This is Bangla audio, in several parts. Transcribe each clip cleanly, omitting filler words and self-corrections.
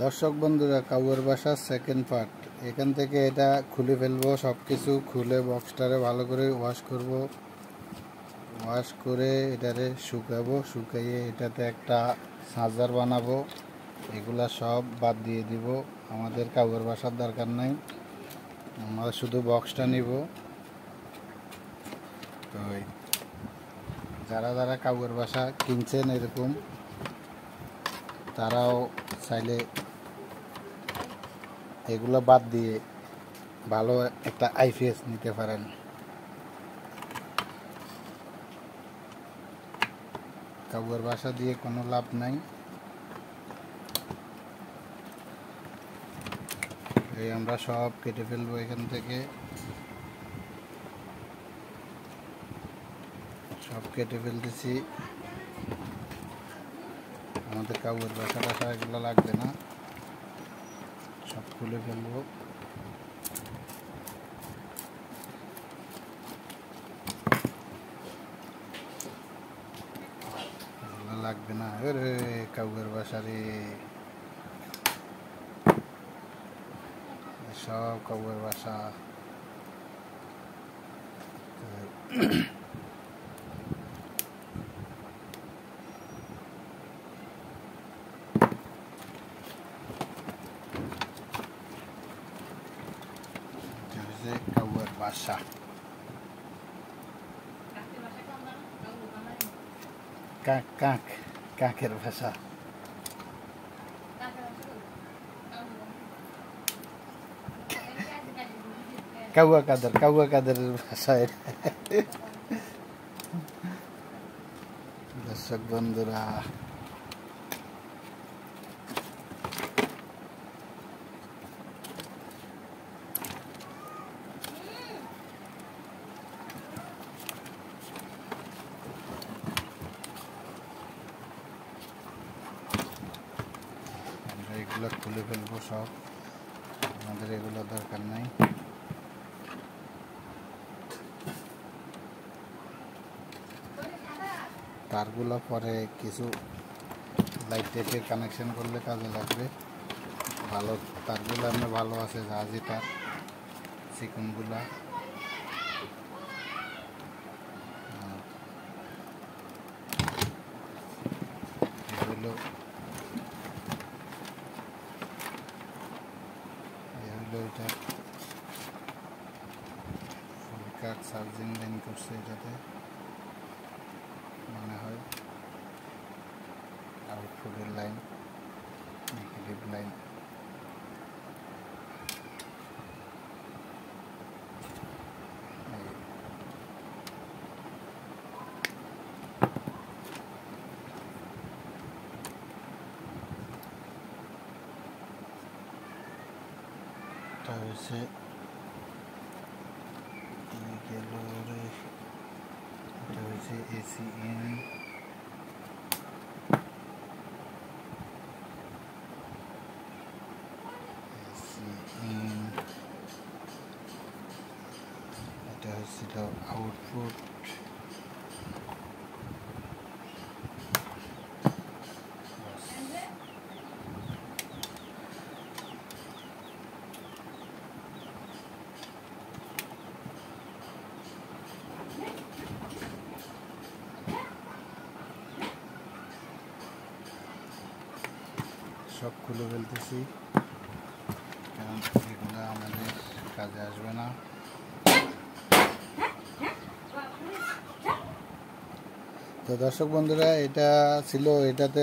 দর্শক বন্ধুরা, কাউয়ার বাসার সেকেন্ড পার্ট। এখান থেকে এটা খুলে ফেলবো, সব কিছু খুলে বক্সটারে ভালো করে ওয়াশ করব। ওয়াশ করে এটারে শুকাবো, শুকাইয়ে এটাতে একটা চার্জার বানাবো। এগুলা সব বাদ দিয়ে দিব, আমাদের কাউয়ার বাসার দরকার নাই, আমরা শুধু বক্সটা নিব। তো যারা যারা কাউয়ার বাসা কিনছেন এরকম, তারাও চাইলে এগুলো বাদ দিয়ে ভালো একটা আইপিএস নিতে পারেন। কাউয়ার বাসা দিয়ে কোনো লাভ নাই। এই আমরা সব কেটে ফেলবো এখান থেকে, সব কেটে ফেলতেছি। আমাদের কাউয়ার বাসা এগুলো লাগবে না, সব খুলে ফেলবো। এগুলো লাগবে না। আরে কাউয়ার বাসা রে, সব কাউয়ার বাসা। কাউয়ার বাসা কাক কাক কাকের ভাষা। কাউয়া কাদের ভাষা। দর্শক বন্ধুরা, আমরা এগুলো খুলে ফেলবো সব, আমাদের এগুলো দরকার নাই। তারগুলো পরে কিছু লাইট টাইপের কানেকশন করলে কাজে লাগবে। ভালো তারগুলো আমরা ভালো আছে, জাহাজি তার চিকনগুলা। এগুলো এটা ফুল কাট চার্জিং লাইন করছে এটাতে মনে হয়, আউটপুটের লাইন, নেগেটিভ লাইন। এটা হচ্ছে এটা হচ্ছে এসি ইন, এটা হচ্ছিল আউটপুট। সব খুলে ফেলতেছি, কারণ এগুলো আমাদের কাজে আসবে না। তো দর্শক বন্ধুরা, এটা ছিল, এটাতে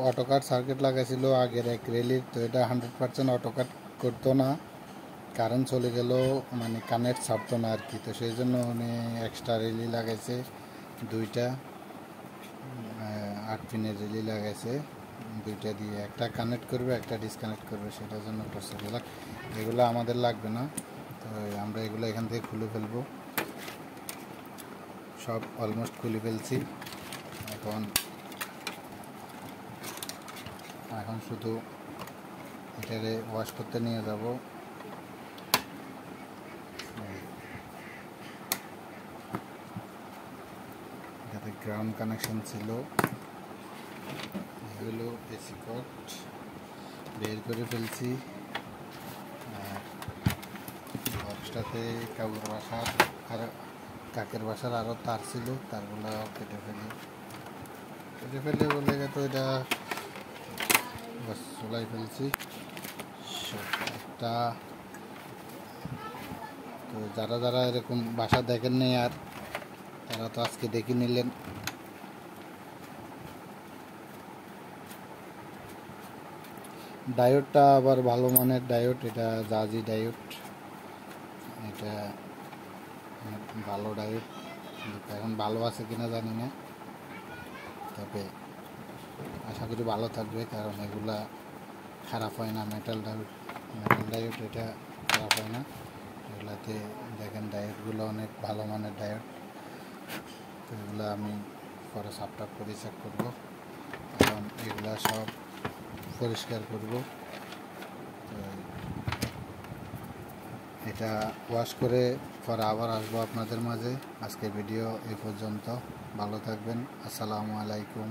অটোকাট সার্কিট লাগাইছিল আগের এক রেলির। তো এটা 100% অটোকাট করতো না, কারেন্ট চলে গেল, মানে কানেক্ট ছাড়তো না আর কি। তো সেই জন্য উনি এক্সট্রা রেলি লাগাইছে, দুইটা 8 পিনের রেলি লাগাইছে। দুইটা দিয়ে একটা কানেক্ট করবে, একটা ডিসকানেক্ট করবে, সেটার জন্য করছে। এগুলো আমাদের লাগবে না। তো আমরা এগুলো এখান থেকে খুলে ফেলবো, সব অলমোস্ট খুলে ফেলছি। এখন শুধু এটারে ওয়াশ করতে নিয়ে যাব। এটাতে গ্রাউন্ড কানেকশন ছিল, এগুলো এসি কট বের করে ফেলছি। আর বক্সটাতে কাকুর বাসার আর কাকের বাসার আরও তার ছিল, তারগুলো কেটে ফেলে বলে তো এটা বাস চলাই ফেলছি একটা। তো যারা যারা এরকম বাসা দেখেন নাই আর তারা তো আজকে দেখে নিলেন। ডায়োডটা আবার ভালো মানের ডায়োড, এটা জাজি ডায়োড, এটা ভালো ডায়োড। এখন ভালো আছে কিনা জানি না, তবে আশা করি ভালো থাকবে, কারণ এগুলা খারাপ হয় না। মেটাল ডায়োড এটা খারাপ হয় না। এগুলাতে দেখেন ডায়োডগুলো অনেক ভালো মানের ডায়োড। তো এগুলো আমি পরে সাফটাপ করে চেক করবো, কারণ এগুলা সব পরিষ্কার করব। তো এটা ওয়াশ করে পরে আবার আসবো আপনাদের মাঝে। আজকে ভিডিও এই পর্যন্ত, ভালো থাকবেন। আসসালামু আলাইকুম।